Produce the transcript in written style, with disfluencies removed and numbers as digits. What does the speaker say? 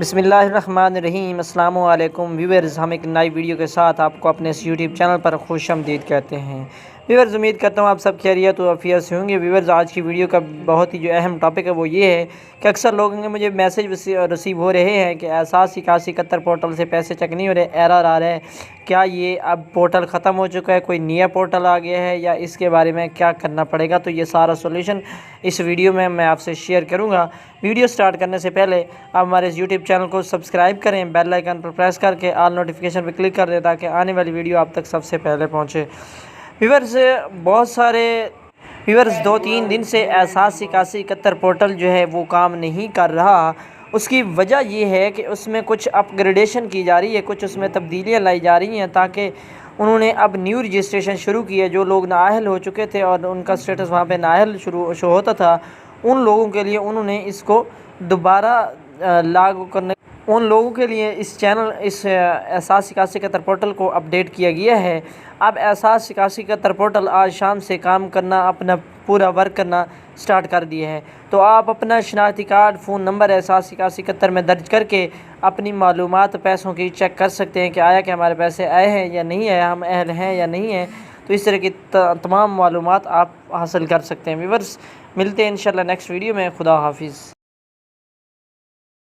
بسم اللہ الرحمن الرحیم۔ السلام علیکم ویورز، ہم ایک نئی ویڈیو کے ساتھ آپ کو اپنے اس یوٹیوب چینل پر خوش آمدید کہتے ہیں۔ ویورز، امید کرتا ہوں آپ سب خیریت و عافیت سے ہوں گے۔ ویورز، آج کی ویڈیو کا بہت ہی جو اہم ٹاپک ہے وہ یہ ہے کہ اکثر لوگوں کے مجھے میسیج ریسیو ہو رہے ہیں کہ احساس 8171 پورٹل سے پیسے چیک نہیں ہو رہے، ایرر آ رہا ہے۔ کیا یہ اب پورٹل ختم ہو چکا ہے، کوئی نیا پورٹل آ گیا ہے، یا اس کے بارے میں کیا کرنا پڑے گا؟ تو یہ سارا سولوشن اس ویڈیو میں آپ سے شیئر کروں گا۔ ویڈیو سٹارٹ کرنے سے پہلے آپ ہمارے اس یوٹیوب چینل کو سبسکرائب کریں، بیل آئیکن پر پریس کر کے آل نوٹیفیکیشن پہ کلک کر دیں تاکہ آنے والی ویڈیو آپ تک سب سے پہلے پہنچے۔ ویورز، بہت سارے ویورز 2-3 دن سے احساس 8171 پورٹل جو ہے وہ کام نہیں کر رہا۔ اس کی وجہ یہ ہے کہ اس میں کچھ اپ گریڈیشن کی جا رہی ہے، کچھ اس میں تبدیلیاں لائی جا رہی ہیں تاکہ انہوں نے اب نیو رجسٹریشن شروع کی ہے۔ جو لوگ نااہل ہو چکے تھے اور ان کا سٹیٹس وہاں پہ نااہل شو ہوتا تھا، ان لوگوں کے لیے انہوں نے اس کو دوبارہ لاگو کرنے، ان لوگوں کے لیے اس احساس 8171 پورٹل کو اپڈیٹ کیا گیا ہے۔ اب احساس 8171 پورٹل آج شام سے کام کرنا، اپنا پورا ورک کرنا سٹارٹ کر دیا ہے۔ تو آپ اپنا شناختی کارڈ، فون نمبر احساس 8171 میں درج کر کے اپنی معلومات پیسوں کی چیک کر سکتے ہیں کہ آیا کہ ہمارے پیسے آئے ہیں یا نہیں آئے، ہم اہل ہیں یا نہیں ہیں۔ تو اس طرح کی تمام معلومات آپ حاصل کر سکتے ہیں۔ ویورز، ملتے ہیں انشاءاللہ نیکسٹ ویڈیو میں۔ خدا حافظ۔